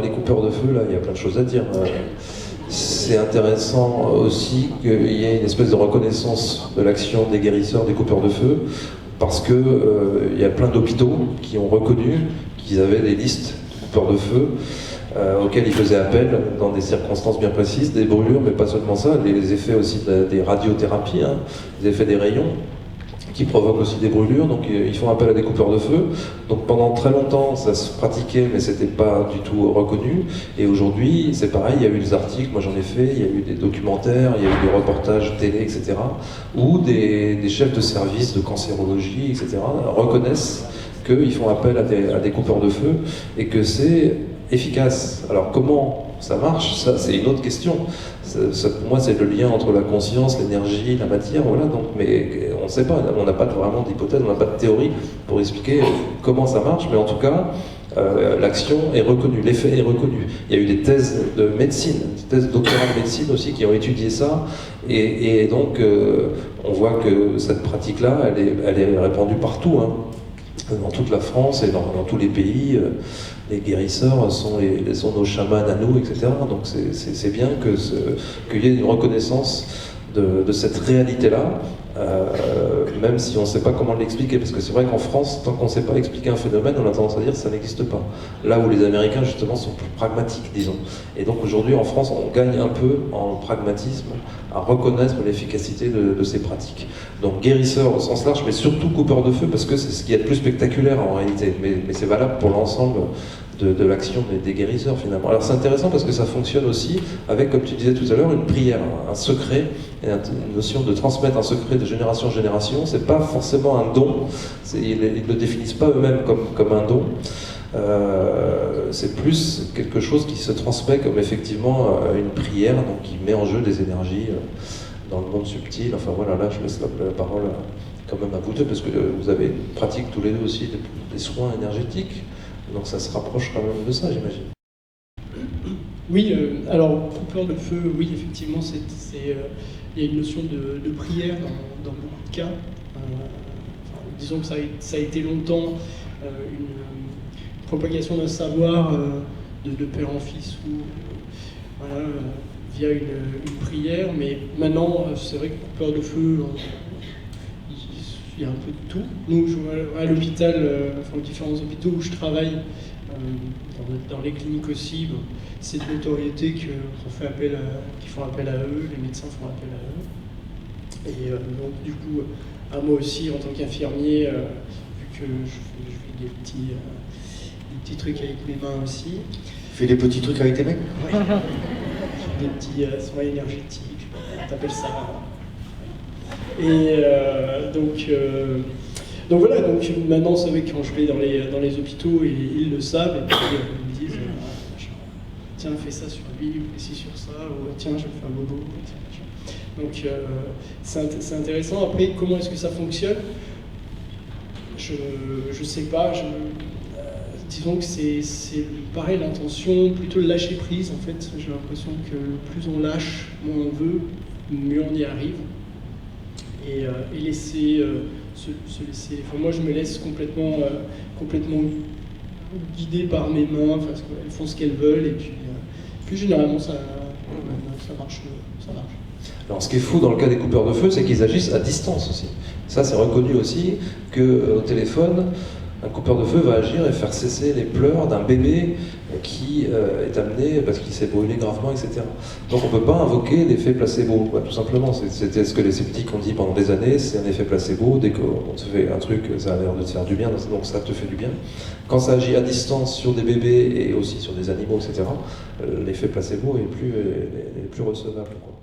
Les coupeurs de feu, là, il y a plein de choses à dire. C'est intéressant aussi qu'il y ait une espèce de reconnaissance de l'action des guérisseurs, des coupeurs de feu, parce que il y a plein d'hôpitaux qui ont reconnu qu'ils avaient des listes de coupeurs de feu auxquels ils faisaient appel dans des circonstances bien précises, des brûlures, mais pas seulement ça, les effets aussi des radiothérapies, hein, les effets des rayons, qui provoquent aussi des brûlures, donc ils font appel à des coupeurs de feu. Donc pendant très longtemps, ça se pratiquait, mais c'était pas du tout reconnu. Et aujourd'hui, c'est pareil, il y a eu des articles, moi j'en ai fait, il y a eu des documentaires, il y a eu des reportages télé, etc., où des chefs de service de cancérologie, etc., reconnaissent qu'ils font appel à des coupeurs de feu et que c'est efficace. Alors comment ça marche, ça c'est une autre question. Ça, pour moi, c'est le lien entre la conscience, l'énergie, la matière, voilà. Donc, mais on ne sait pas, on n'a pas vraiment d'hypothèse, on n'a pas de théorie pour expliquer comment ça marche, mais en tout cas, l'action est reconnue, l'effet est reconnu. Il y a eu des thèses de médecine, des thèses doctorales de médecine aussi qui ont étudié ça, et donc on voit que cette pratique-là, elle est répandue partout, hein, dans toute la France et dans tous les pays. Les guérisseurs sont nos chamans à nous, etc. Donc c'est bien qu'il y ait une reconnaissance de cette réalité-là, même si on ne sait pas comment l'expliquer, parce que c'est vrai qu'en France, tant qu'on ne sait pas expliquer un phénomène, on a tendance à dire que ça n'existe pas. Là où les Américains, justement, sont plus pragmatiques, disons. Et donc aujourd'hui, en France, on gagne un peu en pragmatisme à reconnaître l'efficacité de ces pratiques. Donc guérisseurs au sens large, mais surtout coupeurs de feu, parce que c'est ce qui est le plus spectaculaire en réalité. Mais c'est valable pour l'ensemble de l'action des guérisseurs finalement. Alors c'est intéressant parce que ça fonctionne aussi avec, comme tu disais tout à l'heure, une prière, un secret, une notion de transmettre un secret de génération en génération. C'est pas forcément un don, ils ne le définissent pas eux-mêmes comme un don. C'est plus quelque chose qui se transmet comme effectivement une prière, donc qui met en jeu des énergies dans le monde subtil. Enfin voilà, là je laisse la parole quand même à vous deux, parce que vous avez une pratique tous les deux aussi des soins énergétiques. Donc ça se rapproche quand même de ça, j'imagine. Oui, alors coupeur de feu, oui, effectivement, il y a une notion de prière dans beaucoup de cas. Disons que ça a été longtemps une propagation d'un savoir de père en fils, ou voilà, via une prière, mais maintenant, c'est vrai que coupeur de feu, il y a un peu de tout. Nous, à l'hôpital, enfin, aux différents hôpitaux où je travaille, dans les cliniques aussi, bon, c'est de notoriété qu'ils font appel à eux, les médecins font appel à eux. Et donc, du coup, à moi aussi, en tant qu'infirmier, vu que je fais des petits trucs avec mes mains aussi. Tu fais des petits trucs avec tes mains? Ouais. Des petits soins énergétiques, on appelle ça. Et donc voilà, donc maintenant c'est vrai que quand je vais dans les hôpitaux, ils le savent, et puis ils me disent tiens, fais ça sur lui, ou ici sur ça, ou tiens, je vais faire un bobo. Donc c'est intéressant. Après, comment est-ce que ça fonctionne? Je sais pas. Disons que c'est pareil, l'intention, plutôt le lâcher prise en fait. J'ai l'impression que plus on lâche, moins on veut, mieux on y arrive. Et laisser se laisser. Enfin, moi, je me laisse complètement guider par mes mains, parce qu'elles font ce qu'elles veulent, et puis généralement ça marche. Alors, ce qui est fou dans le cas des coupeurs de feu, c'est qu'ils agissent à distance aussi. Ça, c'est reconnu aussi qu'au téléphone, un coupeur de feu va agir et faire cesser les pleurs d'un bébé qui est amené parce qu'il s'est brûlé gravement, etc. Donc on ne peut pas invoquer l'effet placebo, tout simplement. C'était ce que les sceptiques ont dit pendant des années, c'est un effet placebo. Dès qu'on te fait un truc, ça a l'air de te faire du bien, donc ça te fait du bien. Quand ça agit à distance sur des bébés et aussi sur des animaux, etc., l'effet placebo est plus recevable, quoi.